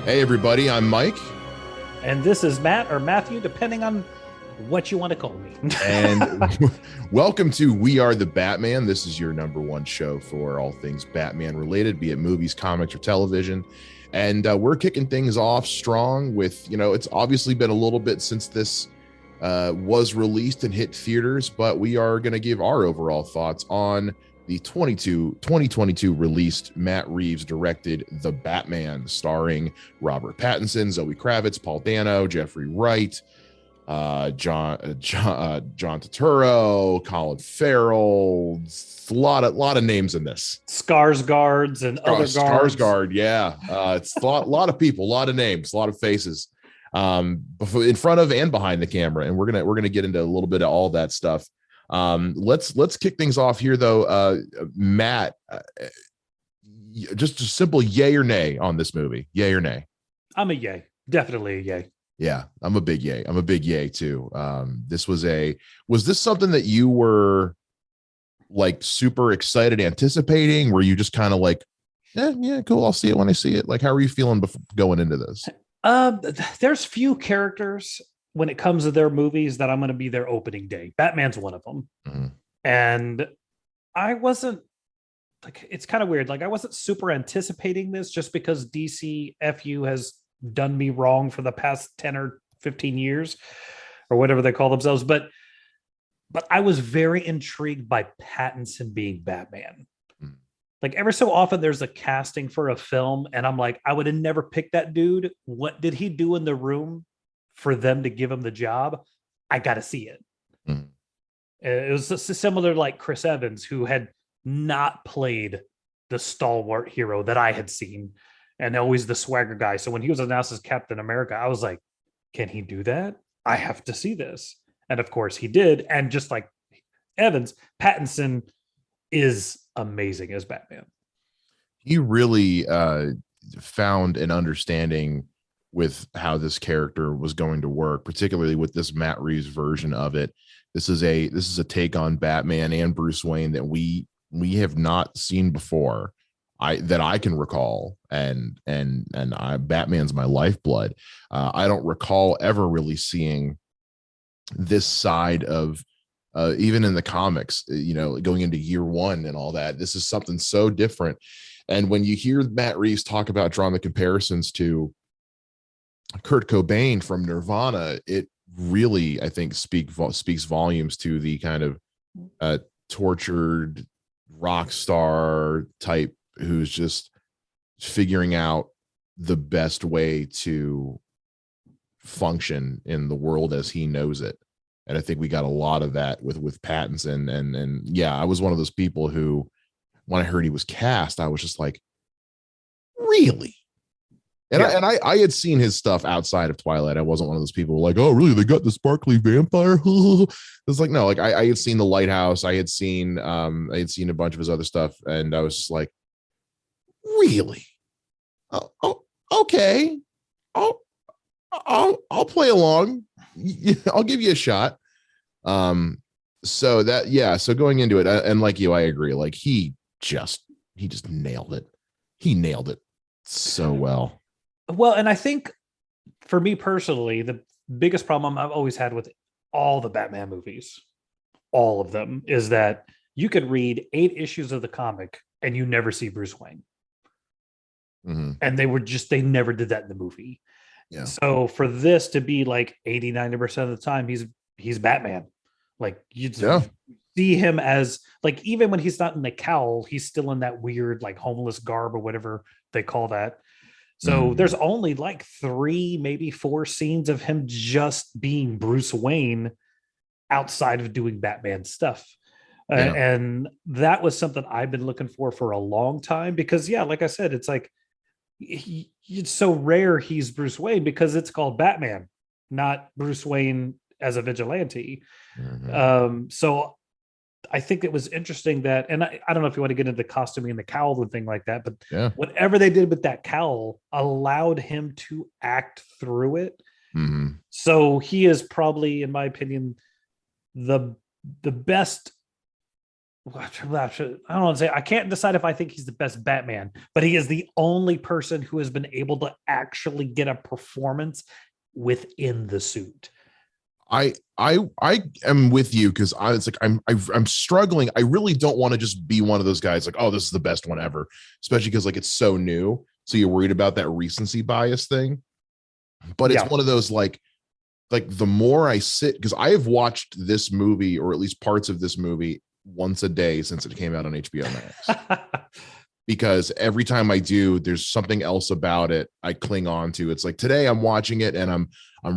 Hey, everybody, I'm Mike, And this is Matt or Matthew, depending on what you want to call me. and welcome to We Are the Batman. This is your number one show for all things Batman related, be it movies, comics, or television. And we're kicking things off strong with, it's obviously been a little bit since this was released and hit theaters, but we are going to give our overall thoughts on the 2022 released Matt Reeves directed The Batman, starring Robert Pattinson, Zoe Kravitz, Paul Dano, Jeffrey Wright, John Turturro, Colin Farrell. A lot of names in this. Skarsgårds and other guards. Skarsgård, yeah. It's a lot of people, a lot of names, a lot of faces, in front of and behind the camera, and we're gonna get into a little bit of all that stuff. Let's kick things off here, though. Matt, just a simple yay or nay on this movie. Yay or nay? I'm a yay. Definitely a yay. Yeah, I'm a big yay. I'm a big yay too. Was this something that you were like super excited anticipating? Were you just kind of like, yeah, cool, I'll see it when I see it? Like, how are you feeling before going into this? There's few characters when it comes to their movies that I'm going to be their opening day. Batman's one of them. Mhm. And I wasn't like, it's kind of weird. Like, I wasn't super anticipating this just because DCFU has done me wrong for the past 10 or 15 years or whatever they call themselves. But I was very intrigued by Pattinson being Batman. Mhm. Like ever so often there's a casting for a film and I'm like, I would have never picked that dude. What did he do in the room for them to give him the job? I got to see it. Mhm. It was similar like Chris Evans, who had not played the stalwart hero that I had seen and always the swagger guy. So when he was announced as Captain America, I was like, can he do that? I have to see this. And of course he did. And just like Evans, Pattinson is amazing as Batman. He really found an understanding with how this character was going to work, particularly with this Matt Reeves version of it. This is a take on Batman and Bruce Wayne that we have not seen before. I can recall, and Batman's my lifeblood. I don't recall ever really seeing this side of, even in the comics, going into year one and all that. This is something so different. And when you hear Matt Reeves talk about drawing the comparisons to Kurt Cobain from Nirvana, it really, I think, speaks volumes to the kind of uh, tortured rock star type who's just figuring out the best way to function in the world as he knows it. And I think we got a lot of that with Pattinson. And yeah, I was one of those people who, when I heard he was cast, I was just like, really? And Yeah. I had seen his stuff outside of Twilight. I wasn't one of those people like, oh, really? They got the sparkly vampire. It's like, no, like I had seen The Lighthouse. I had seen a bunch of his other stuff, and I was just like, really? Oh, okay. I'll I'll play along. I'll give you a shot. Um, so that, yeah. So going into it, and like you, I agree. Like he just nailed it. He nailed it so well. Well, and I think for me personally, the biggest problem I've always had with all the Batman movies, all of them, is that you could read 8 issues of the comic and you never see Bruce Wayne. Mhm. And they never did that in the movie. Yeah. So for this to be like 80, 90% of the time, he's Batman. Like you Yeah. see him as like, even when he's not in the cowl, he's still in that weird like homeless garb or whatever they call that. So Mhm. there's only like 3, maybe 4 scenes of him just being Bruce Wayne outside of doing Batman stuff. Yeah. And that was something I've been looking for a long time because, yeah, like I said, it's like it's so rare he's Bruce Wayne because it's called Batman, not Bruce Wayne as a vigilante. Mhm. So I think it was interesting that, and I don't know if you want to get into the costuming and the cowl and thing like that, but Yeah. whatever they did with that cowl allowed him to act through it. Mhm. So he is probably, in my opinion, the the best I don't want to say, I can't decide if I think he's the best Batman, but he is the only person who has been able to actually get a performance within the suit. I am with you because it's like I'm struggling. I really don't want to just be one of those guys like, oh, this is the best one ever, especially because like it's so new. So you're worried about that recency bias thing. But it's one of those like the more I sit, because I have watched this movie, or at least parts of this movie, once a day since it came out on HBO Max. Because every time I do, there's something else about it I cling on to. It's like today I'm watching it and I'm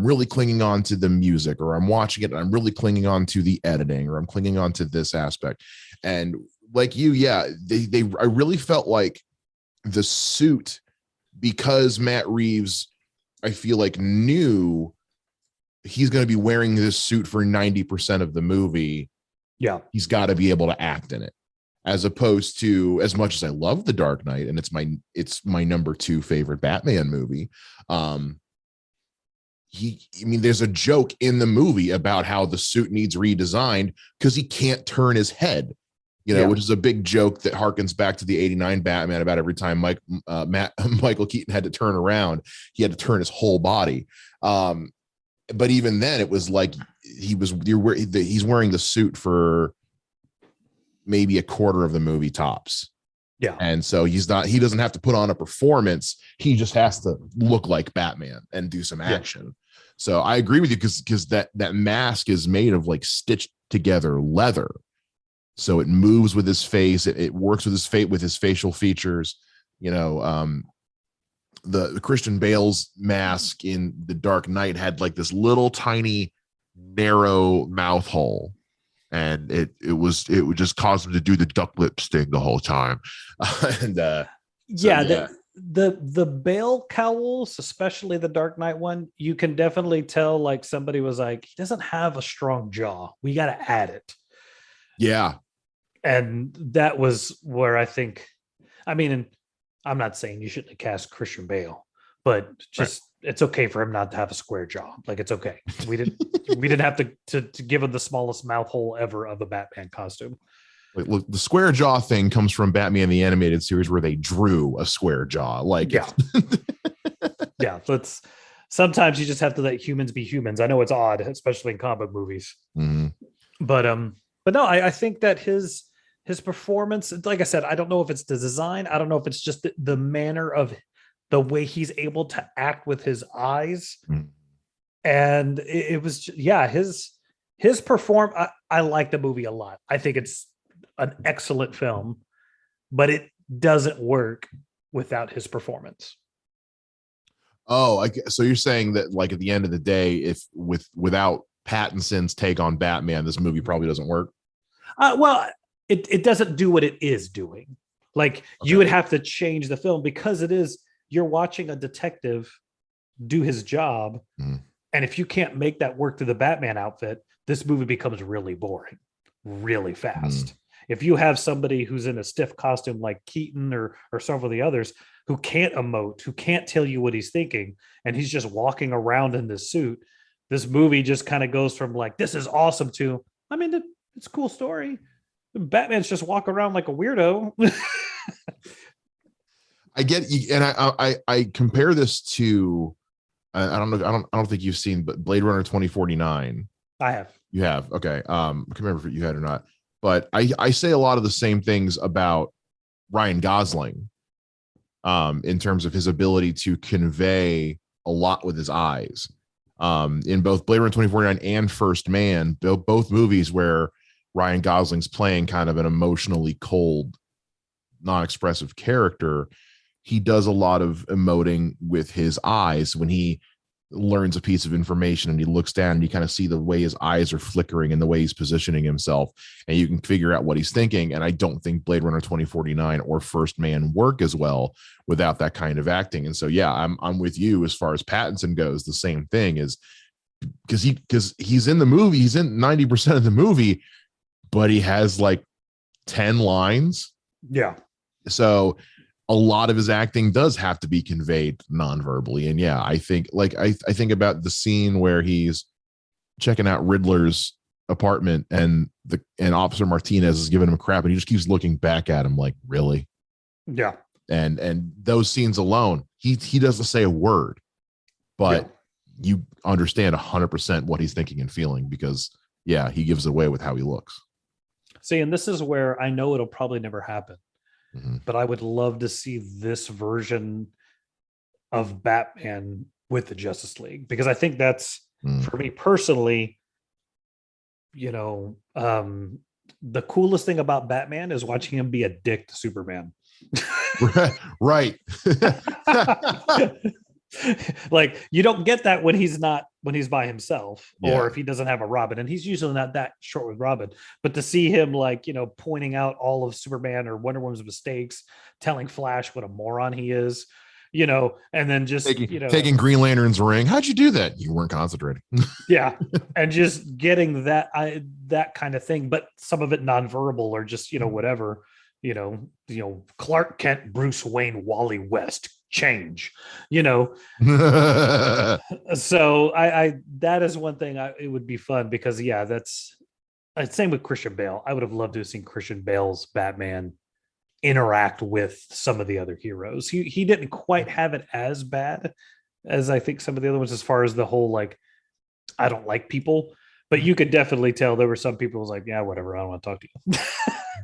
really clinging on to the music, or I'm watching it and I'm really clinging on to the editing, or I'm clinging on to this aspect. And like you, yeah, I really felt like the suit, because Matt Reeves, I feel like, knew he's going to be wearing this suit for 90% of the movie. Yeah. He's got to be able to act in it. As opposed to, as much as I love The Dark Knight, and it's my number 2 favorite Batman movie. There's a joke in the movie about how the suit needs redesigned because he can't turn his head, which is a big joke that harkens back to the '89 Batman about every time Michael Keaton had to turn around, he had to turn his whole body. But even then, it was like he's wearing the suit for maybe a quarter of the movie tops. Yeah. And so he doesn't have to put on a performance. He just has to look like Batman and do some action. Yeah. So I agree with you because that mask is made of like stitched together leather. So it moves with his face. It works with his facial features. The Christian Bale's mask in The Dark Knight had like this little tiny narrow mouth hole. And it would just cause him to do the duck lip sting the whole time. The Bale cowls, especially the Dark Knight one, you can definitely tell like somebody was like, he doesn't have a strong jaw. We got to add it. Yeah. And that was where I think, and I'm not saying you shouldn't have cast Christian Bale, but just It's okay for him not to have a square jaw. Like, it's okay. We didn't have to give him the smallest mouth hole ever of a Batman costume. Look, the square jaw thing comes from Batman the Animated Series, where they drew a square jaw. Like, yeah. Yeah. Sometimes you just have to let humans be humans. I know it's odd, especially in comic movies. Mm-hmm. But no, I think that his performance, like I said, I don't know if it's the design. I don't know if it's just the manner of the way he's able to act with his eyes. Mm. And it was, his perform. I like the movie a lot. I think it's an excellent film, but it doesn't work without his performance. Oh, so you're saying that, like, at the end of the day, if without Pattinson's take on Batman, this movie probably doesn't work? Well, it doesn't do what it is doing. Like, you would have to change the film, because you're watching a detective do his job. Mm. And if you can't make that work through the Batman outfit, this movie becomes really boring, really fast. Mm. If you have somebody who's in a stiff costume like Keaton or several of the others, who can't emote, who can't tell you what he's thinking, and he's just walking around in this suit, this movie just kind of goes from like, this is awesome, to, it's a cool story. Batman's just walking around like a weirdo. I get you, and I compare this to, I don't know, I don't think you've seen, but Blade Runner 2049. I have. You have? Okay. I can't remember if you had or not, but I say a lot of the same things about Ryan Gosling, in terms of his ability to convey a lot with his eyes. In both Blade Runner 2049 and First Man, both movies where Ryan Gosling's playing kind of an emotionally cold, non-expressive character, he does a lot of emoting with his eyes. When he learns a piece of information and he looks down, and you kind of see the way his eyes are flickering and the way he's positioning himself, and you can figure out what he's thinking. And I don't think Blade Runner 2049 or First Man work as well without that kind of acting. And so, yeah, I'm with you as far as Pattinson goes. The same thing is because he's in the movie, he's in 90% of the movie, but he has like 10 lines. Yeah. So a lot of his acting does have to be conveyed non-verbally. And yeah, I think, like, I think about the scene where he's checking out Riddler's apartment, and Officer Martinez is giving him crap, and he just keeps looking back at him like, really? Yeah. And those scenes alone, he doesn't say a word, but you understand 100% what he's thinking and feeling, because he gives it away with how he looks. See, and this is where I know it'll probably never happen, Mhm. but I would love to see this version of Batman with the Justice League, because I think that's, for me personally, the coolest thing about Batman is watching him be a dick to Superman. Right. Like, you don't get that when he's by himself, Yeah. or if he doesn't have a Robin, and he's usually not that short with Robin. But to see him, like, pointing out all of Superman or Wonder Woman's mistakes, telling Flash what a moron he is, and then just taking Green Lantern's ring. How'd you do that? You weren't concentrating. Yeah, and just getting that kind of thing, but some of it nonverbal, or just whatever. Clark Kent, Bruce Wayne, Wally West, change. So I that is one thing it would be fun, because that's same with Christian Bale. I would have loved to have seen Christian Bale's Batman interact with some of the other heroes. He didn't quite have it as bad as I think some of the other ones, as far as the whole, like, I don't like people, but you could definitely tell there were some people who was like, yeah, whatever, I don't want to talk to you.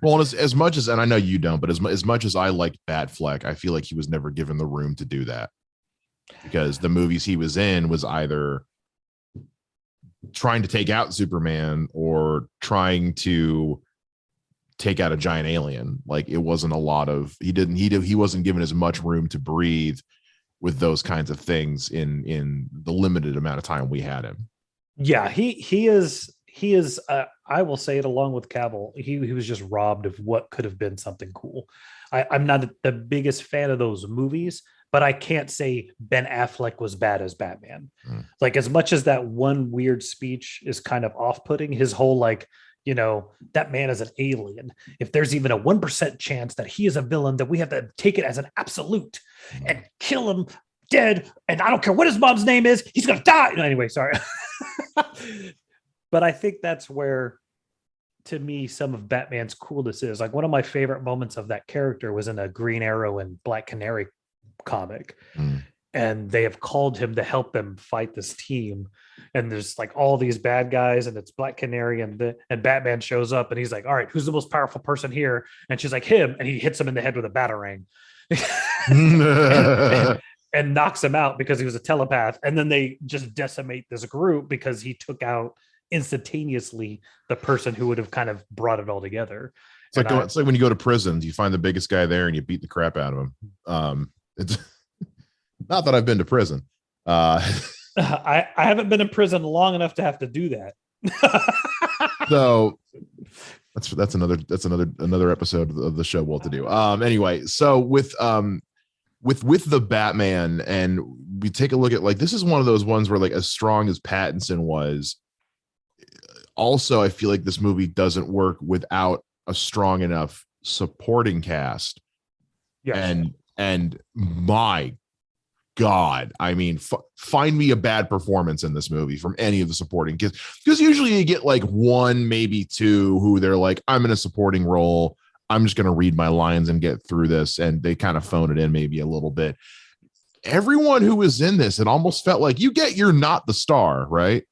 Well, as much as, and I know you don't, but as much as I liked Batfleck, I feel like he was never given the room to do that, because the movies he was in was either trying to take out Superman or trying to take out a giant alien. Like, it wasn't a lot of, he wasn't given as much room to breathe with those kinds of things in the limited amount of time we had him. Yeah, he is I will say it, along with Cavill, he was just robbed of what could have been something cool. I'm not the biggest fan of those movies, but I can't say Ben Affleck was bad as Batman. Like, as much as that one weird speech is kind of off-putting, his whole, like, that man is an alien. If there's even a 1% chance that he is a villain, that we have to take it as an absolute and kill him dead. And I don't care what his mom's name is, he's going to die. Anyway, sorry. But I think that's where, to me, some of Batman's coolness is. Like, one of my favorite moments of that character was in a Green Arrow and Black Canary comic. And they have called him to help them fight this team. And there's, like, all these bad guys, and it's Black Canary, and Batman shows up, and he's like, all right, who's the most powerful person here? And she's like, him. And he hits him in the head with a batarang. and knocks him out because he was a telepath. And then they just decimate this group because he took out instantaneously the person who would have kind of brought it all together. It's like when you go to prisons, you find the biggest guy there and you beat the crap out of him. It's not that I've been to prison. I haven't been in prison long enough to have to do that. So that's another episode of the show we'll have to do. Anyway, so with the Batman, and we take a look at, like, this is one of those ones where, like, as strong as Pattinson was, also I feel like this movie doesn't work without a strong enough supporting cast. Yes. And my God, I mean, find me a bad performance in this movie from any of the supporting kids, because usually you get like one, maybe two, who they're like, I'm in a supporting role, I'm just going to read my lines and get through this, and they kind of phone it in maybe a little bit. Everyone who was in this, it almost felt like you're not the star, right?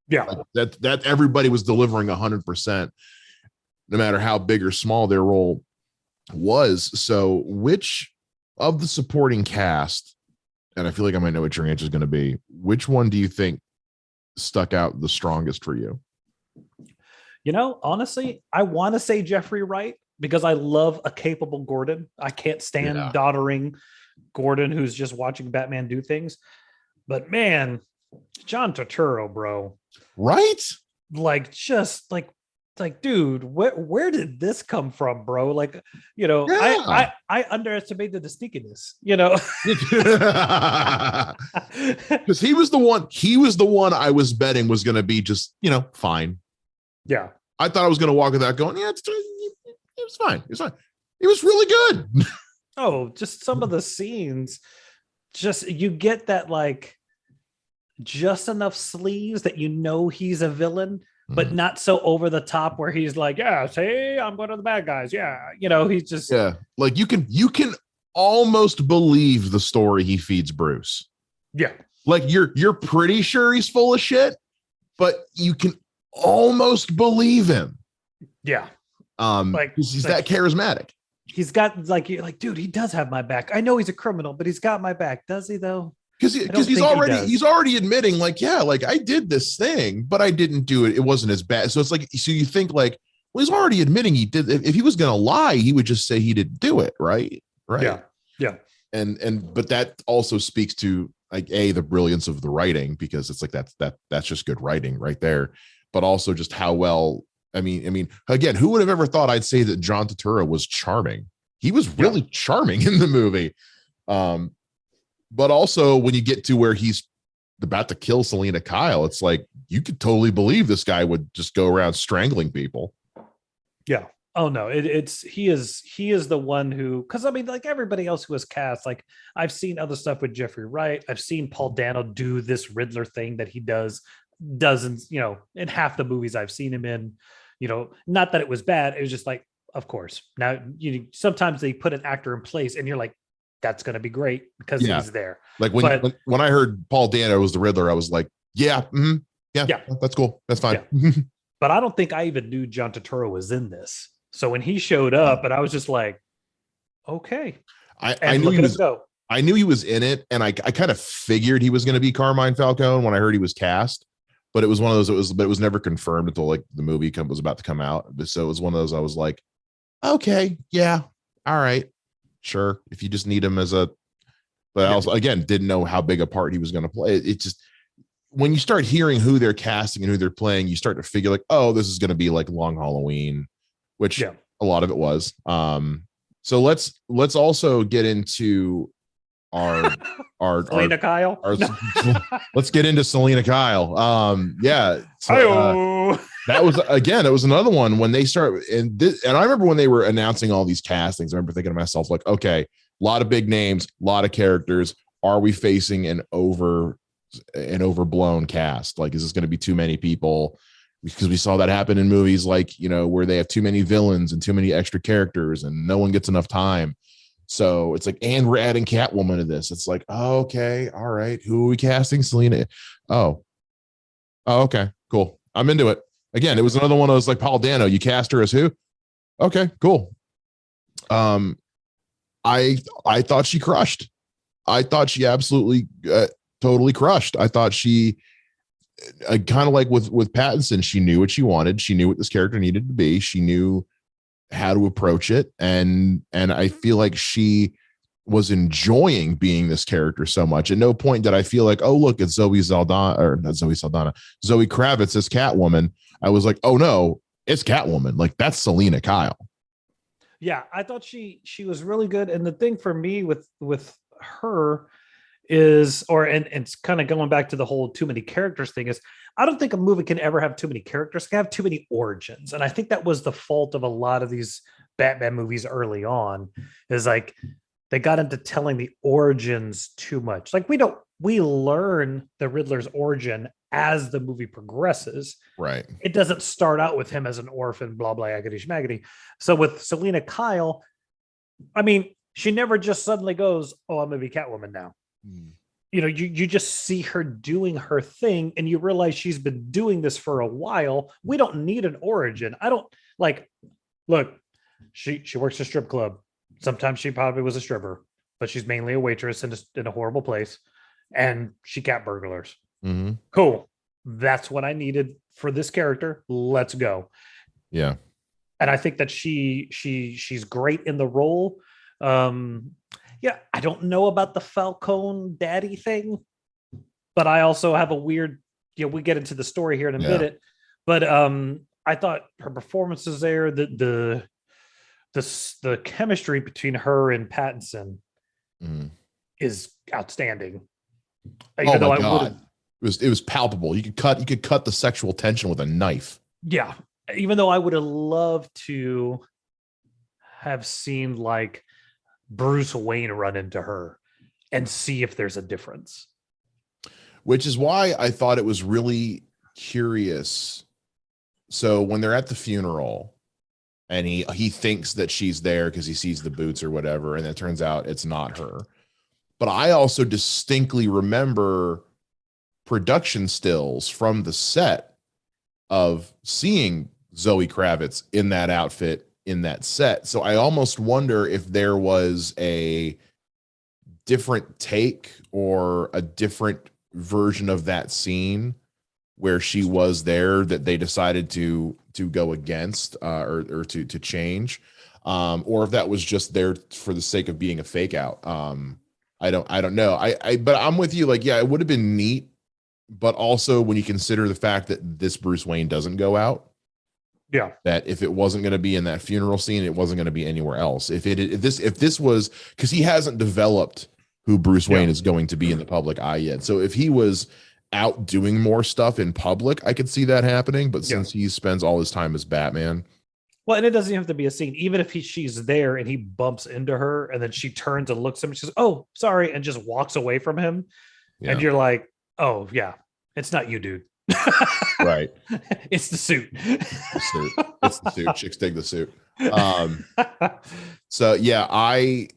Yeah. Like that everybody was delivering 100%, no matter how big or small their role was. So which of the supporting cast, and I feel like I might know what your answer is going to be, which one do you think stuck out the strongest for you? Honestly, I want to say Jeffrey Wright, because I love a capable Gordon. I can't stand doddering Gordon who's just watching Batman do things. But man, John Turturro, bro. Right? Like, just like, dude, where did this come from, bro? Like, I underestimated the sneakiness, because he was the one I was betting was going to be just, fine. Yeah. I thought I was going to walk without going, yeah, it was fine. It was fine. It was really good. Oh, just some of the scenes, just, you get that, like, just enough sleeves that he's a villain, but not so over the top where he's like, yeah, say I'm one of the bad guys. Yeah. He's just, Yeah. Like you can almost believe the story he feeds Bruce. yeah. Like you're pretty sure he's full of shit, but you can almost believe him. Yeah. Like he's that charismatic. He's got like, you're like, dude, he does have my back. I know he's a criminal, but he's got my back. Does he though? Because he's already admitting, like, yeah, like I did this thing, but I didn't do it. It wasn't as bad. So it's like, so you think like, well, he's already admitting he did. If he was going to lie, he would just say he didn't do it. Right. Yeah. Yeah. But that also speaks to like the brilliance of the writing, because it's like that's just good writing right there. But also just how well, I mean, again, who would have ever thought I'd say that John Turturro was charming? He was really charming in the movie. But also when you get to where he's about to kill Selena Kyle, it's like you could totally believe this guy would just go around strangling people. Yeah. Oh no, he is the one who, because I mean, like everybody else who was cast, like I've seen other stuff with Jeffrey Wright. I've seen Paul Dano do this Riddler thing that he does dozens, in half the movies I've seen him in. Not that it was bad. It was just like, of course. Now sometimes they put an actor in place, and you're like, that's going to be great because he's there. Like when I heard Paul Dano was the Riddler, I was like, yeah, that's cool. That's fine. Yeah. But I don't think I even knew John Turturro was in this. So when he showed up, and I was just like, okay. I knew he was in it, and I kind of figured he was going to be Carmine Falcone when I heard he was cast. But it was one of those, but it was never confirmed until like the movie was about to come out. So it was one of those, I was like, okay, yeah, all right, sure. If you just need him but I also, again, didn't know how big a part he was going to play. It just, when you start hearing who they're casting and who they're playing, you start to figure like, oh, this is going to be like Long Halloween, which a lot of it was. So let's also get into our Selena Kyle. Let's get into Selena Kyle. That was, again, it was another one when they start, and I remember when they were announcing all these castings, I remember thinking to myself, like, okay, a lot of big names, a lot of characters. Are we facing an overblown cast? Like, is this going to be too many people? Because we saw that happen in movies like, where they have too many villains and too many extra characters and no one gets enough time. So it's like, and we're adding Catwoman to this. It's like, oh, okay, all right. Who are we casting? Selena. Oh, okay, cool. I'm into it. Again, it was another one of those like Paul Dano. You cast her as who? Okay, cool. I thought she crushed. I thought she absolutely totally crushed. I thought she kind of like with Pattinson, she knew what she wanted. She knew what this character needed to be. She knew how to approach it, and I feel like she was enjoying being this character so much. At no point did I feel like, oh, look, it's Zoe Kravitz as Catwoman. I was like, oh no, it's Catwoman. Like, that's Selena Kyle. Yeah, I thought she was really good. And the thing for me with her is, and it's kind of going back to the whole too many characters thing, is I don't think a movie can ever have too many characters. It can have too many origins. And I think that was the fault of a lot of these Batman movies early on, is like they got into telling the origins too much. Like we learn the Riddler's origin as the movie progresses. Right. It doesn't start out with him as an orphan, blah, blah, aggity schmaggity. So with Selena Kyle, I mean, she never just suddenly goes, oh, I'm going to be Catwoman now. You just see her doing her thing, and you realize she's been doing this for a while. We don't need an origin. I don't like, look, she works a strip club. Sometimes she probably was a stripper, but she's mainly a waitress in a horrible place, and she cat burglars. Mm-hmm. Cool. That's what I needed for this character. Let's go. Yeah. And I think that she's great in the role. Yeah, I don't know about the Falcone daddy thing, but I also have a weird, we get into the story here in a minute, but I thought her performances there, the chemistry between her and Pattinson is outstanding. Even though my God. It was palpable. You could cut the sexual tension with a knife. Yeah. Even though I would have loved to have seen like Bruce Wayne run into her and see if there's a difference. Which is why I thought it was really curious so when they're at the funeral and he thinks that she's there because he sees the boots or whatever, and it turns out it's not her. But I also distinctly remember production stills from the set of seeing Zoe Kravitz in that outfit in that set. So I almost wonder if there was a different take or a different version of that scene where she was there that they decided to go against or to change, or if that was just there for the sake of being a fake out. I don't know. But I'm with you. Like, yeah, it would have been neat, but also when you consider the fact that this Bruce Wayne doesn't go out, Yeah. that if it wasn't going to be in that funeral scene, it wasn't going to be anywhere else. If this was, because he hasn't developed who Bruce Wayne is going to be in the public eye yet. So if he was out doing more stuff in public, I could see that happening. But since he spends all his time as Batman. Well, and it doesn't have to be a scene. Even if she's there and he bumps into her and then she turns and looks at him and she says, "Oh, sorry," and just walks away from him. Yeah. And you're like, "Oh, yeah, it's not you, dude." Right. It's the suit. It's the suit. Chicks dig the suit. So yeah, I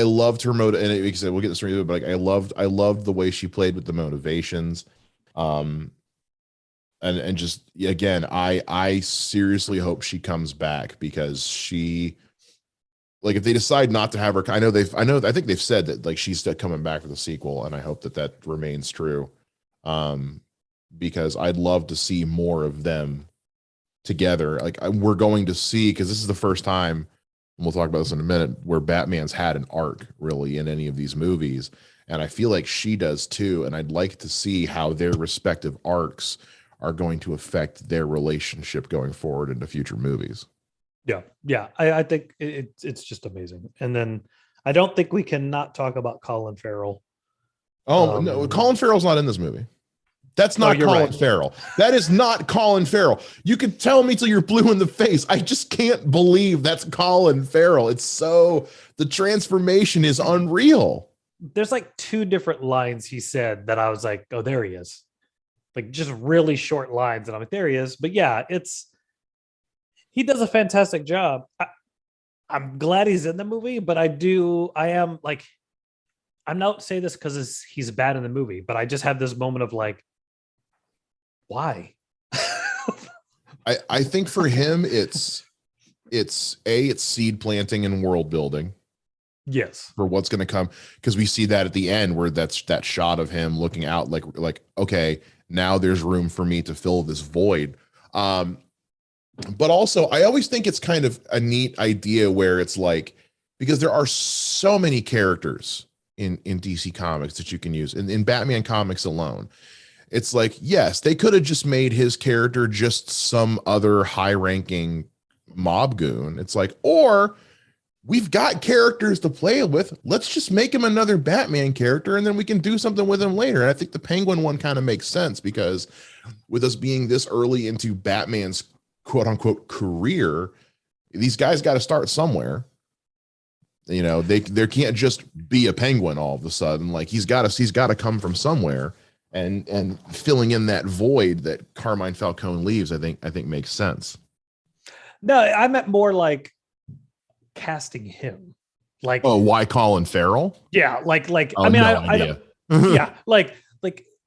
loved her mode, and like I said, we'll get this through, but like I loved the way she played with the motivations. And just again, I seriously hope she comes back, because she, like, if they decide not to have her, I think they've said that like she's still coming back for the sequel, and I hope that remains true. Because I'd love to see more of them together. Like, we're going to see, because this is the first time, and we'll talk about this in a minute, where Batman's had an arc really in any of these movies, and I feel like she does too. And I'd like to see how their respective arcs are going to affect their relationship going forward into future movies. Yeah. I think it's just amazing. And then I don't think we can not talk about Colin Farrell. Oh, no, Colin Farrell's not in this movie. That's not Colin Farrell. That is not Colin Farrell. You can tell me till you're blue in the face. I just can't believe that's Colin Farrell. It's so, the transformation is unreal. There's like 2 different lines he said that I was like, oh, there he is. Like, just really short lines. And I'm like, there he is. But yeah, he does a fantastic job. I'm glad he's in the movie, but I'm not saying this because he's bad in the movie, but I just have this moment of like, why? I think for him, it's seed planting and world building. Yes. For what's going to come, because we see that at the end where that's that shot of him looking out like, okay, now there's room for me to fill this void. But also I always think it's kind of a neat idea where it's like, because there are so many characters in DC Comics that you can use in Batman comics alone. It's like, yes, they could have just made his character just some other high-ranking mob goon. It's like, or we've got characters to play with. Let's just make him another Batman character, and then we can do something with him later. And I think the Penguin one kind of makes sense, because with us being this early into Batman's quote unquote career, these guys got to start somewhere. You know, there can't just be a Penguin all of a sudden. Like, he's got to come from somewhere. And filling in that void that Carmine Falcone leaves, I think makes sense. No, I meant more like casting him. Like, oh, why Colin Farrell? Yeah, like oh, I mean, no yeah, like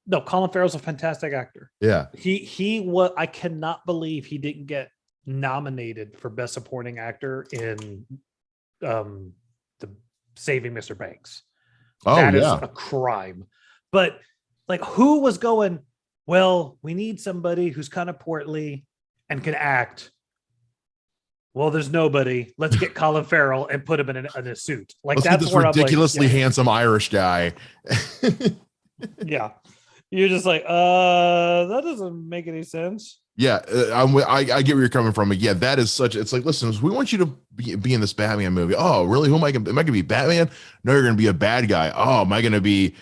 no, Colin Farrell's a fantastic actor. Yeah, he was. I cannot believe he didn't get nominated for Best Supporting Actor in the Saving Mr. Banks. Oh, that yeah. is a crime. But like, who was going, well, we need somebody who's kind of portly and can act. Well, there's nobody. Let's get Colin Farrell and put him in a suit. Like, let's that's get this where ridiculously I'm like, handsome Irish guy. Yeah. You're just like, that doesn't make any sense. Yeah, I get where you're coming from. Yeah, that is such. It's like, listen, we want you to be in this Batman movie. Oh, really? Who am I going to be? Batman? No, you're going to be a bad guy. Oh, am I going to be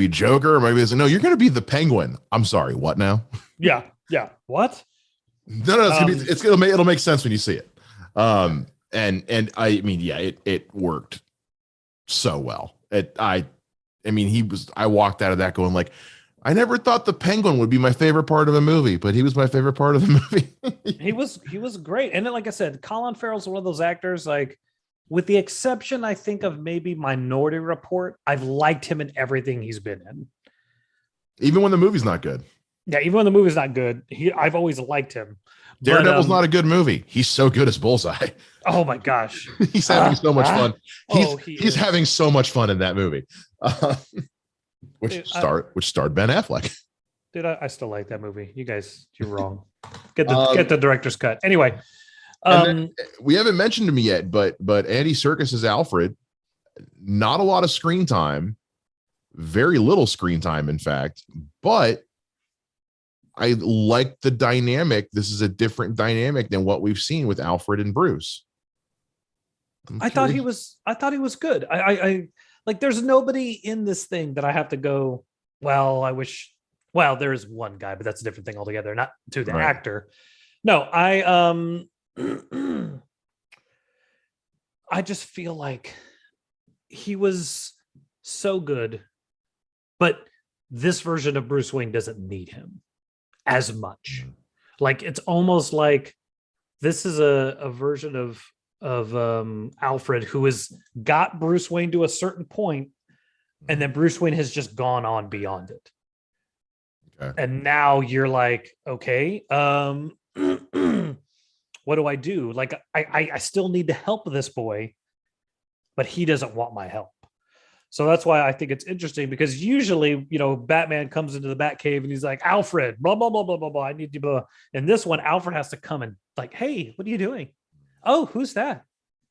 Joker? Am I going to no? You're going to be the Penguin. I'm sorry. What now? Yeah. What? No. It'll make sense when you see it. And I mean, yeah, it worked so well. I walked out of that going like, I never thought the Penguin would be my favorite part of a movie, but he was my favorite part of the movie. He was great. And then, like I said, Colin Farrell's one of those actors, like, with the exception, I think, of maybe Minority Report, I've liked him in everything he's been in. Even when the movie's not good. Yeah, even when the movie's not good, I've always liked him. Daredevil's not a good movie. He's so good as Bullseye. Oh my gosh. He's having so much fun. He's Is. having so much fun in that movie. Which Dude, starred Ben Affleck. Dude, I still like that movie. You guys, you're wrong. Get the director's cut. Anyway, we haven't mentioned him yet, but Andy Serkis is Alfred. Not a lot of screen time, very little screen time, in fact. But I like the dynamic. This is a different dynamic than what we've seen with Alfred and Bruce. I thought he was good. I like, there's nobody in this thing that I have to go, well, I wish. Well, there is one guy, but that's a different thing altogether, not to the actor. No, I just feel like he was so good, but this version of Bruce Wayne doesn't need him as much. Like, it's almost like this is a version of Alfred who has got Bruce Wayne to a certain point, and then Bruce Wayne has just gone on beyond it. Okay. And now you're like, okay, what do I do? Like, I still need to help this boy, but he doesn't want my help. So that's why I think it's interesting, because usually, Batman comes into the Batcave and he's like, Alfred, blah, blah, blah, blah, blah, blah. I need to, blah. And this one, Alfred has to come and like, hey, what are you doing? Oh, who's that?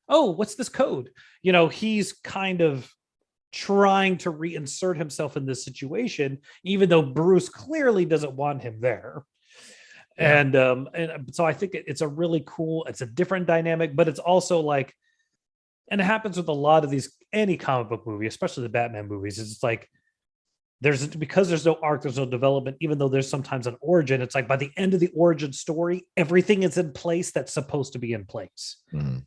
Oh, what's this code? He's kind of trying to reinsert himself in this situation, even though Bruce clearly doesn't want him there. Yeah. And so I think it's a really cool, it's a different dynamic, but it's also like, and it happens with a lot of any comic book movie, especially the Batman movies. It's like, because there's no arc, there's no development, even though there's sometimes an origin. It's like by the end of the origin story, everything is in place that's supposed to be in place. Mm-hmm.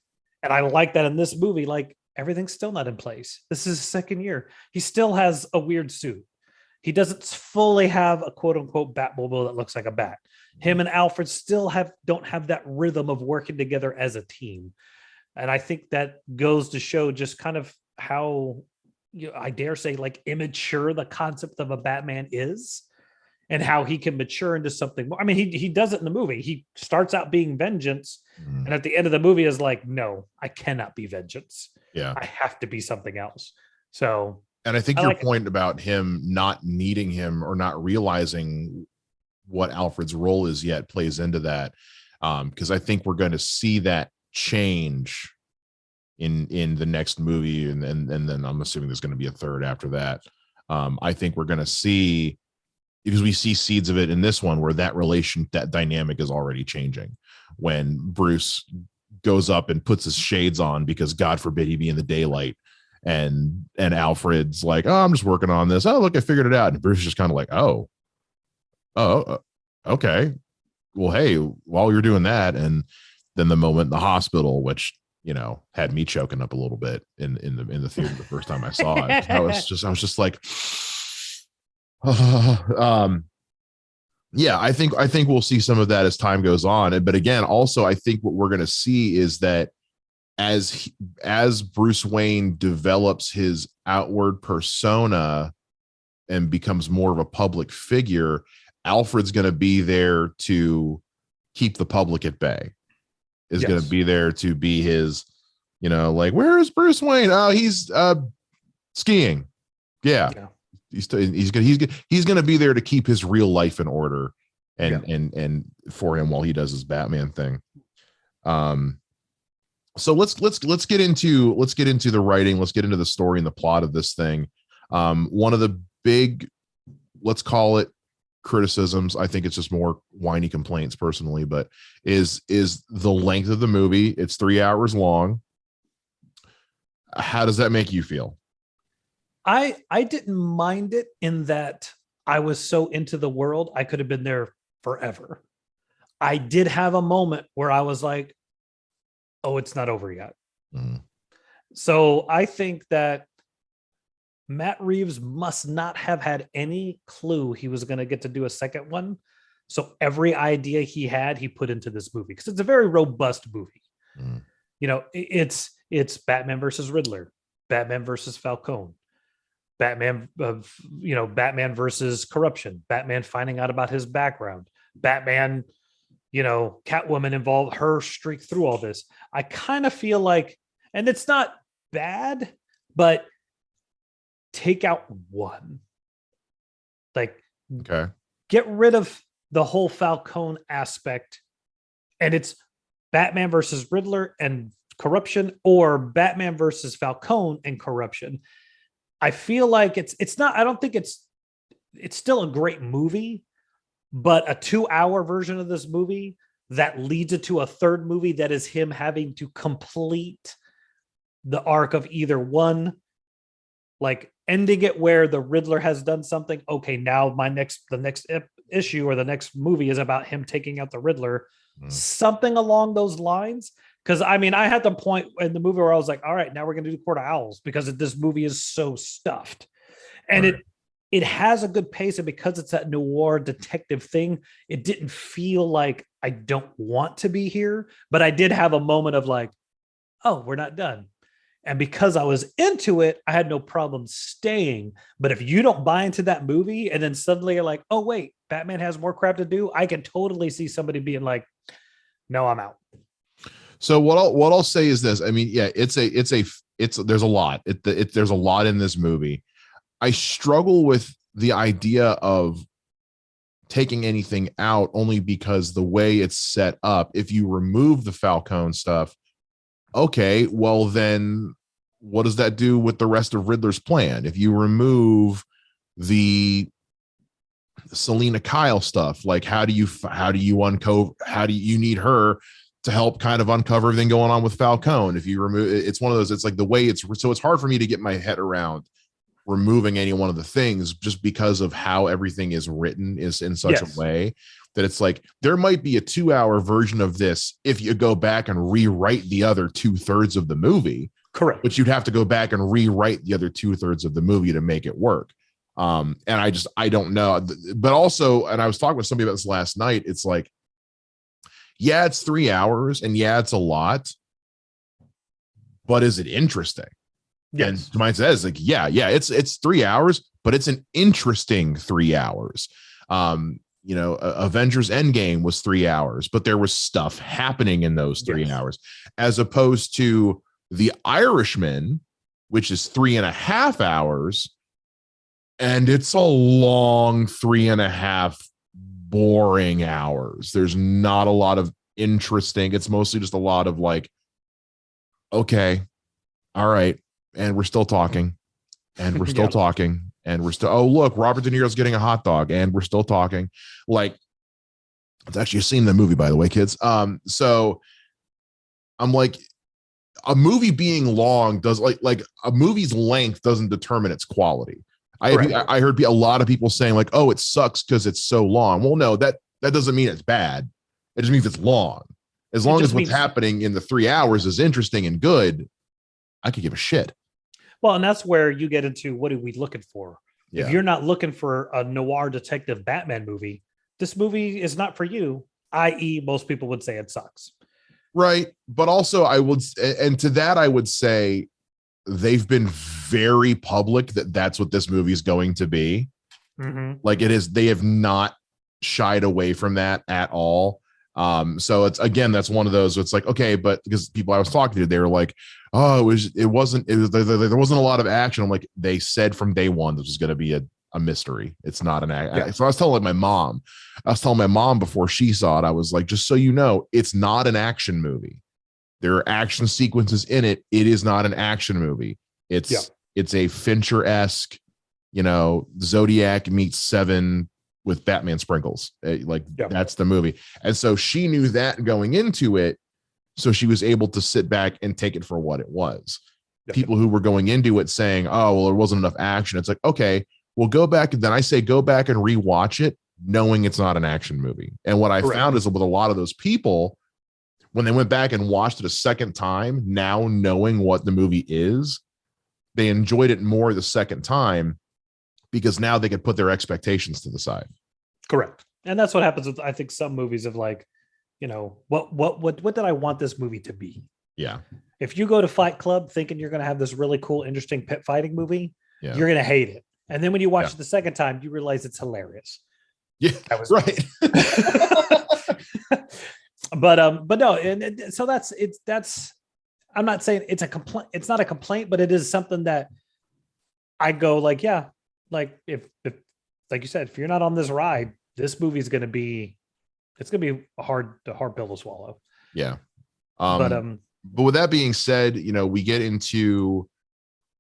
And I like that in this movie, like, everything's still not in place. This is his second year. He still has a weird suit. He doesn't fully have a quote unquote Batmobile that looks like a bat. Him and Alfred still don't have that rhythm of working together as a team. And I think that goes to show just kind of how, I dare say, like, immature the concept of a Batman is, and how he can mature into something more. I mean, he does it in the movie. He starts out being vengeance, and at the end of the movie is like, no, I cannot be vengeance. Yeah, I have to be something else. So, and I think your point about him not needing him or not realizing what Alfred's role is yet plays into that, because I think we're going to see that change in the next movie, and then I'm assuming there's going to be a third after that. I think we're going to see, because we see seeds of it in this one, where that dynamic is already changing when Bruce goes up and puts his shades on because God forbid he be in the daylight, and Alfred's like, oh, I'm just working on this. Oh, look, I figured it out. And Bruce is just kind of like, oh, okay, well, hey, while you're doing that. And then the moment in the hospital, which had me choking up a little bit in the theater the first time I saw it. I was just like, yeah, I think we'll see some of that as time goes on. But again, also, I think what we're going to see is that as Bruce Wayne develops his outward persona and becomes more of a public figure, Alfred's going to be there to keep the public at bay. Is going to be there to be his, like, where is Bruce Wayne? Oh, he's skiing. Yeah. He's going to be there to keep his real life in order and for him while he does his Batman thing. So let's get into the writing. Let's get into the story and the plot of this thing. One of the big, let's call it, criticisms, I think it's just more whiny complaints personally, but is the length of the movie. It's 3 hours long. How does that make you feel? I didn't mind it, in that I was so into the world, I could have been there forever. I did have a moment where I was like, oh, it's not over yet. So I think that Matt Reeves must not have had any clue he was going to get to do a second one. So every idea he had, he put into this movie because it's a very robust movie. Mm. You know, it's Batman versus Riddler, Batman versus Falcone, Batman of Batman versus corruption, Batman finding out about his background, Batman, Catwoman involved, her streak through all this. I kind of feel like, and it's not bad, but take out one. Like, Okay. get rid of the whole Falcone aspect, and it's Batman versus Riddler and corruption, or Batman versus Falcone and corruption. I feel like it's not, I don't think it's still a great movie, but a 2-hour version of this movie that leads it to a third movie that is him having to complete the arc of either one, like ending it where the Riddler has done something. Okay, now the next issue or the next movie is about him taking out the Riddler, something along those lines. Because I mean, I had the point in the movie where I was like, all right, now we're going to do Court of Owls because this movie is so stuffed. And right. it has a good pace. And because it's that noir detective thing, it didn't feel like I don't want to be here. But I did have a moment of like, oh, we're not done. And because I was into it, I had no problem staying. But if you don't buy into that movie and then suddenly you're like, oh, wait, Batman has more crap to do, I can totally see somebody being like, no, I'm out. So what I'll say is this. I mean, yeah, there's a lot. There's a lot in this movie. I struggle with the idea of taking anything out only because the way it's set up. If you remove the Falcone stuff, okay, well then what does that do with the rest of Riddler's plan? If you remove the Selena Kyle stuff, like how do you need her to help kind of uncover everything going on with Falcone? If you remove, it's one of those, it's like the way it's hard for me to get my head around removing any one of the things just because of how everything is written is in such a way that it's like there might be a 2-hour version of this if you go back and rewrite the other 2/3 of the movie. Correct. But you'd have to go back and rewrite the other 2/3 of the movie to make it work. And I don't know. But also, and I was talking with somebody about this last night, it's like, yeah, it's 3 hours and yeah, it's a lot, but is it interesting? Yes. And mine says like, yeah, it's 3 hours, but it's an interesting 3 hours. Avengers Endgame was 3 hours, but there was stuff happening in those 3 hours, as opposed to The Irishman, which is 3.5 hours. And it's a long 3.5 boring hours. There's not a lot of interesting. It's mostly just a lot of like, okay, all right. And we're still talking and we're still talking and we're still, oh, look, Robert De Niro's getting a hot dog and we're still talking. Like, it's actually a scene in the movie, by the way, kids. So I'm like, a movie being long does like a movie's length doesn't determine its quality. I heard a lot of people saying like, oh, it sucks because it's so long. Well, no, that doesn't mean it's bad. It just means it's long. As long as what's happening in the 3 hours is interesting and good, I could give a shit. Well, and that's where you get into what are we looking for? Yeah. If you're not looking for a noir detective Batman movie, this movie is not for you, i.e. most people would say it sucks. Right. But also I would say they've been very public that that's what this movie is going to be. Mm-hmm. Like it is, they have not shied away from that at all. So it's, again, that's one of those, it's like, okay, but because people I was talking to, they were like, oh, there wasn't a lot of action. I'm like, they said from day one, this was going to be a mystery. It's not an act. Yeah. So I was telling my mom before she saw it, I was like, just so you know, it's not an action movie. There are action sequences in it. It is not an action movie. It's a Fincher-esque, Zodiac meets Seven with Batman sprinkles. That's the movie. And so she knew that going into it. So she was able to sit back and take it for what it was. People who were going into it saying, oh, well, there wasn't enough action. It's like, okay, well, go back. And then I say, go back and rewatch it, knowing it's not an action movie. And what I found is with a lot of those people, when they went back and watched it a second time, now knowing what the movie is, they enjoyed it more the second time because now they could put their expectations to the side. Correct. And that's what happens with, I think, some movies of like, you know, what did I want this movie to be? Yeah. If you go to Fight Club thinking you're going to have this really cool, interesting pit fighting movie, Yeah. you're going to hate it. And then when you watch it the second time, you realize it's hilarious. Yeah, that was right. but no, and so that's I'm not saying it's a complaint. It's not a complaint, but it is something that I go like, yeah, like if like you said, if you're not on this ride, this movie is going to be, it's going to be a hard pill to swallow. Yeah. But with that being said, you know, we get into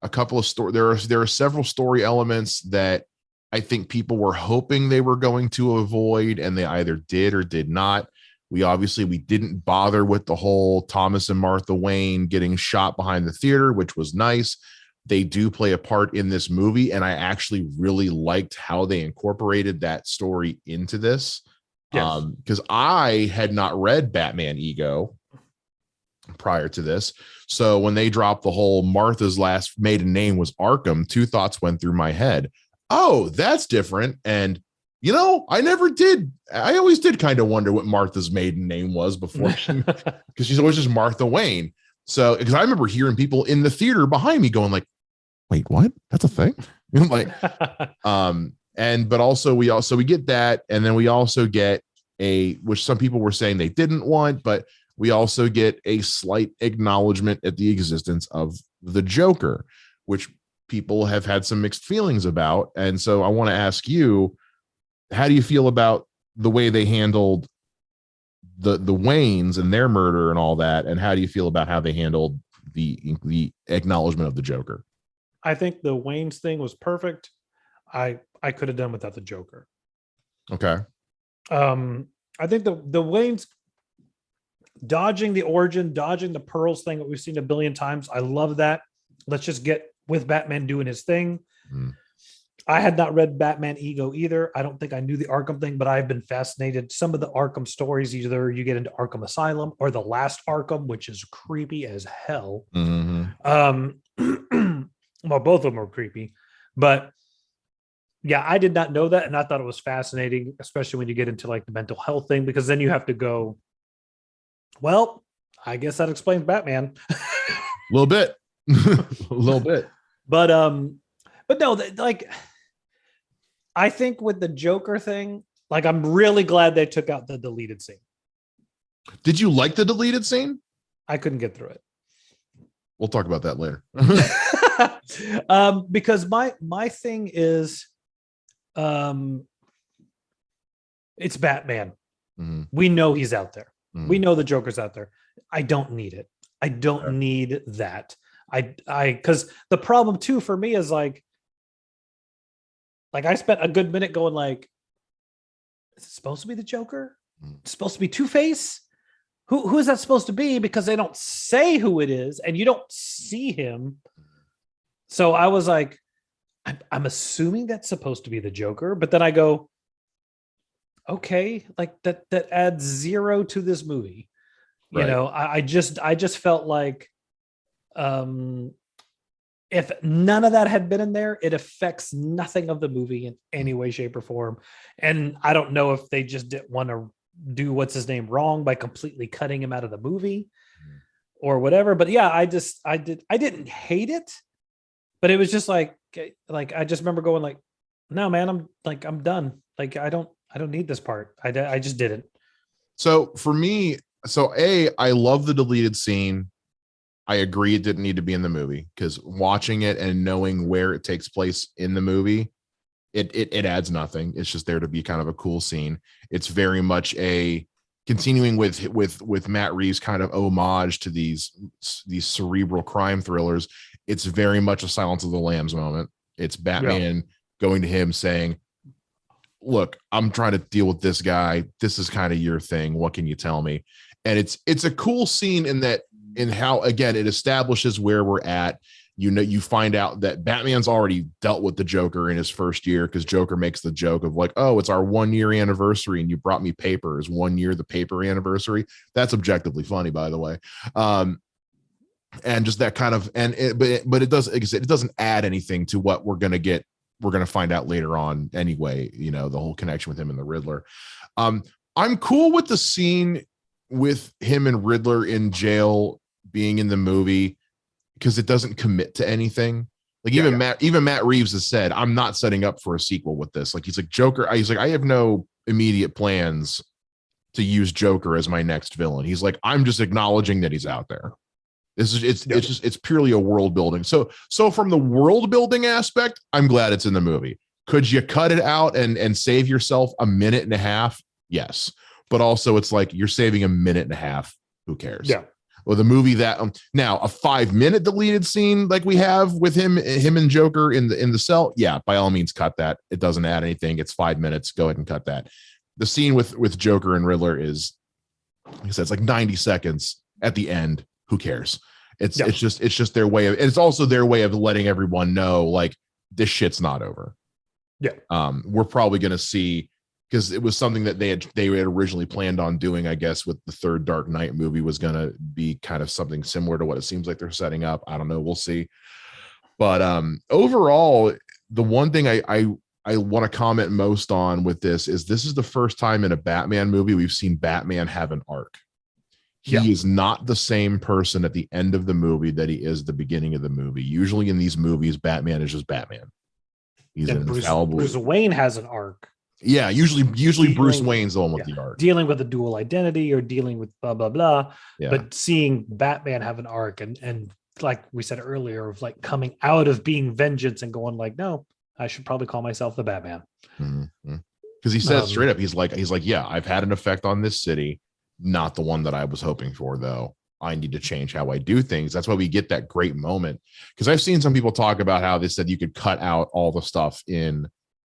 a couple of story. There are several story elements that I think people were hoping they were going to avoid, and they either did or did not. We didn't bother with the whole Thomas and Martha Wayne getting shot behind the theater, which was nice. They do play a part in this movie, and I actually really liked how they incorporated that story into this. Yes. Because I had not read Batman Ego prior to this. So when they dropped the whole Martha's last maiden name was Arkham, two thoughts went through my head. Oh, that's different. And, you know, I always did kind of wonder what Martha's maiden name was before, because she's always just Martha Wayne. So, because I remember hearing people in the theater behind me going like, wait, what? That's a thing? Like, but also we get that. And then we also get which some people were saying they didn't want, but we also get a slight acknowledgement at the existence of the Joker, which people have had some mixed feelings about. And so I want to ask you, how do you feel about the way they handled the Waynes and their murder and all that? And how do you feel about how they handled the acknowledgement of the Joker? I think the Wayne's thing was perfect. I could have done without the Joker. Okay. I think the Wayne's dodging the origin, dodging the pearls thing that we've seen a billion times. I love that. Let's just get with Batman doing his thing. I had not read Batman Ego either. I don't think I knew the Arkham thing, but I've been fascinated. Some of the Arkham stories, either you get into Arkham Asylum or the last Arkham, which is creepy as hell. Well, both of them are creepy, but yeah, I did not know that. And I thought it was fascinating, especially when you get into like the mental health thing, because then you have to go, well, I guess that explains Batman. A little bit. A little bit. But no, like, I think with the Joker thing, like, I'm really glad they took out the deleted scene. Did you like the deleted scene? I couldn't get through it. We'll talk about that later. Because my thing is, it's Batman. Mm-hmm. We know he's out there. Mm-hmm. We know the Joker's out there. I don't need it. I don't need that. Because the problem too for me is like I spent a good minute going like, is it supposed to be the Joker? It's supposed to be Two-Face? Who is that supposed to be? Because they don't say who it is, and you don't see him. So I was like, I'm assuming that's supposed to be the Joker, but then I go, okay, like that adds zero to this movie. Right. You know, I just felt like, if none of that had been in there, it affects nothing of the movie in any way, shape, or form. And I don't know if they just didn't want to do what's his name wrong by completely cutting him out of the movie or whatever. But yeah, I didn't hate it, but it was just like I just remember going like, no, man, I'm done. Like, I don't need this part. I just didn't. So for me, I love the deleted scene. I agree it didn't need to be in the movie, because watching it and knowing where it takes place in the movie, it adds nothing. It's just there to be kind of a cool scene. It's very much a continuing with Matt Reeves' kind of homage to these cerebral crime thrillers. It's very much a Silence of the Lambs moment. It's Batman going to him saying, look, I'm trying to deal with this guy. This is kind of your thing. What can you tell me? And it's a cool scene in how, again, it establishes where we're at. You know, you find out that Batman's already dealt with the Joker in his first year, because Joker makes the joke of like, oh, it's our 1 year anniversary and you brought me papers. 1 year, the paper anniversary. That's objectively funny, by the way. and just that kind of, but it does, like I said, it doesn't add anything to what we're going to get. We're going to find out later on anyway, the whole connection with him and the Riddler. I'm cool with the scene with him and Riddler in jail being in the movie because it doesn't commit to anything. Like even Matt Reeves has said, I'm not setting up for a sequel with this. Like he's like Joker. He's like, I have no immediate plans to use Joker as my next villain. He's like, I'm just acknowledging that he's out there. It's purely a world building. So from the world building aspect, I'm glad it's in the movie. Could you cut it out and save yourself a minute and a half? Yes. But also it's like you're saving a minute and a half. Who cares? Yeah. Or the movie that now a 5-minute deleted scene like we have with him and Joker in the cell. Yeah, by all means, cut that. It doesn't add anything. It's 5 minutes. Go ahead and cut that. The scene with Joker and Riddler is, like I said, it's like 90 seconds at the end. Who cares? It's just their way of, and it's also their way of letting everyone know like this shit's not over. Yeah. We're probably going to see, because it was something that they had originally planned on doing, I guess, with the third Dark Knight movie was going to be kind of something similar to what it seems like they're setting up. I don't know. We'll see. But overall, the one thing I want to comment most on with this is the first time in a Batman movie we've seen Batman have an arc. He is not the same person at the end of the movie that he is the beginning of the movie. Usually in these movies, Batman is just Batman. He's an infallible. Bruce Wayne has an arc. Yeah, usually Bruce Wayne's the one with the arc. Dealing with a dual identity or dealing with blah, blah, blah. Yeah. But seeing Batman have an arc and like we said earlier, of like coming out of being vengeance and going like, no, I should probably call myself the Batman. Because he says straight up, he's like, yeah, I've had an effect on this city. Not the one that I was hoping for, though. I need to change how I do things. That's why we get that great moment. Because I've seen some people talk about how they said you could cut out all the stuff in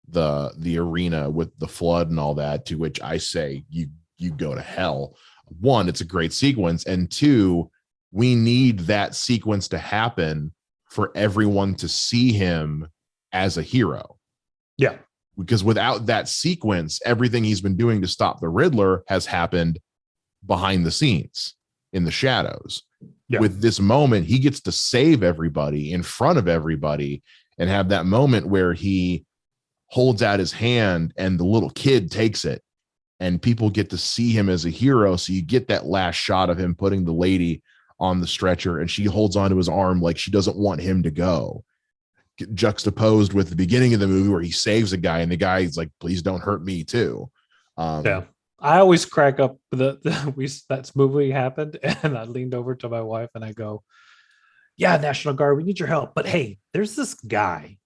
the arena with the flood and all that, to which I say you go to hell. One, it's a great sequence, and two, we need that sequence to happen for everyone to see him as a hero. Yeah. Because without that sequence, everything he's been doing to stop the Riddler has happened behind the scenes in the shadows. With this moment, he gets to save everybody in front of everybody and have that moment where he holds out his hand and the little kid takes it and people get to see him as a hero. So you get that last shot of him putting the lady on the stretcher and she holds onto his arm like she doesn't want him to go, juxtaposed with the beginning of the movie where he saves a guy and the guy's like, please don't hurt me too. I always crack up that movie happened and I leaned over to my wife and I go, yeah, National Guard, we need your help. But hey, there's this guy.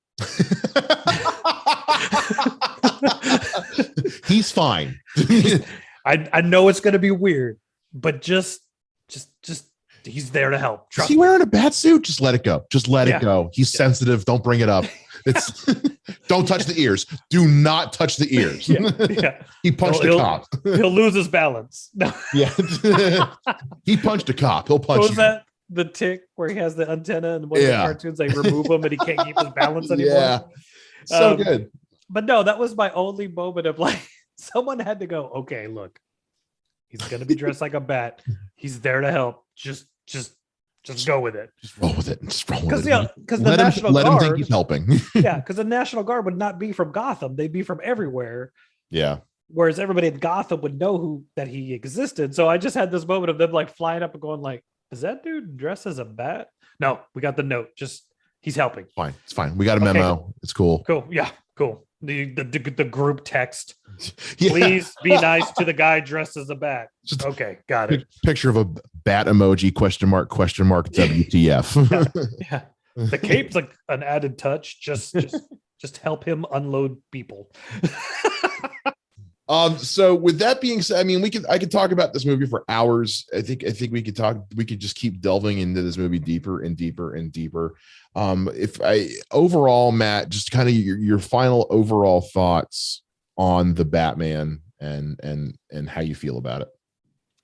He's fine. I know it's going to be weird, but just he's there to help. Is he wearing a bat suit? Just let it go. Just let it go. He's sensitive. Don't bring it up. It's don't touch the ears. Do not touch the ears. He punched a cop. He'll lose his balance. No. He punched a cop. He'll punch. Was that the Tick where he has the antenna and one of the cartoons they remove him and he can't keep his balance anymore? Yeah, so good. But no, that was my only moment of like someone had to go. Okay, look, he's gonna be dressed like a bat. He's there to help. Just go with it. Just roll with it. Just roll with it. Because the National Guard, let him think he's helping. Because the National Guard would not be from Gotham; they'd be from everywhere. Yeah. Whereas everybody in Gotham would know that he existed. So I just had this moment of them like flying up and going like, "Is that dude dressed as a bat?" No, we got the note. Just he's helping. Fine, it's fine. We got a memo. Okay. It's cool. Cool. Yeah. Cool. The group text. Please be nice to the guy dressed as a bat. Okay, got it. Picture of a bat emoji, question mark, WTF. Yeah. The cape's like an added touch. Just help him unload people. So with that being said, I mean, I could talk about this movie for hours. I think we could just keep delving into this movie deeper and deeper and deeper. Overall, Matt, just kind of your final overall thoughts on the Batman and how you feel about it.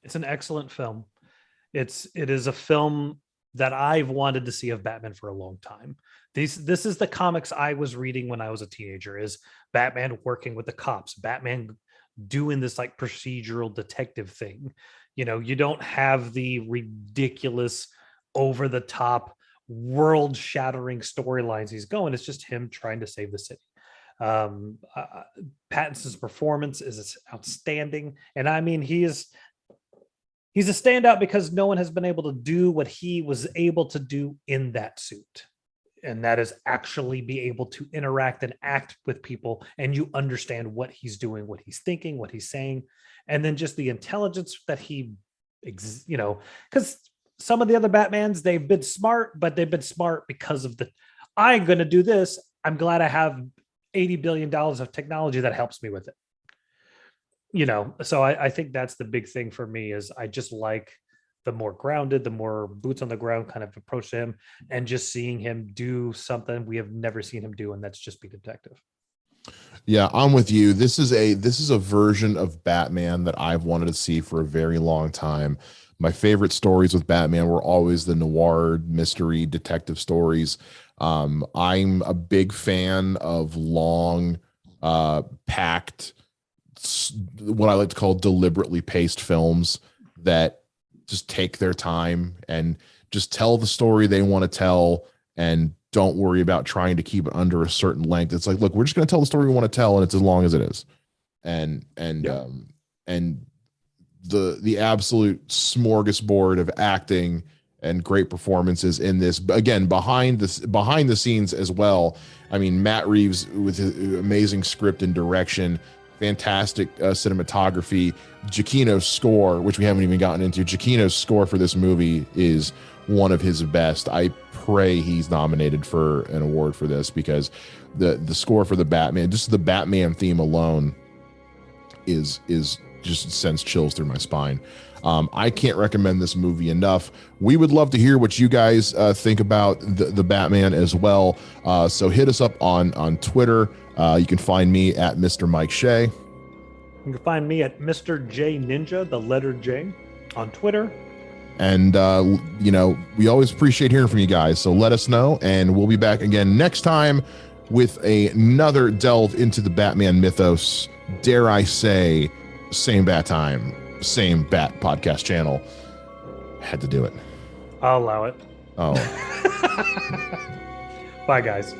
It's an excellent film. It is a film that I've wanted to see of Batman for a long time. This is the comics I was reading when I was a teenager, is Batman working with the cops, Batman doing this like procedural detective thing. You know, you don't have the ridiculous over the top, world shattering storylines he's going. It's just him trying to save the city. Pattinson's performance is outstanding, and I mean he's a standout because no one has been able to do what he was able to do in that suit, and that is actually be able to interact and act with people, and you understand what he's doing, what he's thinking, what he's saying, and then just the intelligence that he, because some of the other Batmans, they've been smart, but they've been smart because of I'm going to do this. I'm glad I have $80 billion of technology that helps me with it. So I think that's the big thing for me is I just like the more grounded, the more boots on the ground kind of approach to him, and just seeing him do something we have never seen him do, and that's just be detective. Yeah, I'm with you. This is a version of Batman that I've wanted to see for a very long time. My favorite stories with Batman were always the noir mystery detective stories. I'm a big fan of long, packed, what I like to call deliberately paced films that just take their time and just tell the story they want to tell and don't worry about trying to keep it under a certain length. It's like, look, we're just going to tell the story we want to tell, and it's as long as it is. And the absolute smorgasbord of acting and great performances in this, again, behind the scenes as well. I mean, Matt Reeves with his amazing script and direction, fantastic cinematography. Giacchino's score, which we haven't even gotten into, Giacchino's score for this movie is one of his best. I pray he's nominated for an award for this, because the score for the Batman, just the Batman theme alone is just sends chills through my spine. I can't recommend this movie enough. We would love to hear what you guys think about the Batman as well. So hit us up on Twitter. You can find me at Mr. Mike Shea. You can find me at Mr. J Ninja, the letter J, on Twitter. And, we always appreciate hearing from you guys. So let us know, and we'll be back again next time with another delve into the Batman mythos. Dare I say, same bat time, same bat podcast channel. Had to do it. I'll allow it. Oh. Bye, guys.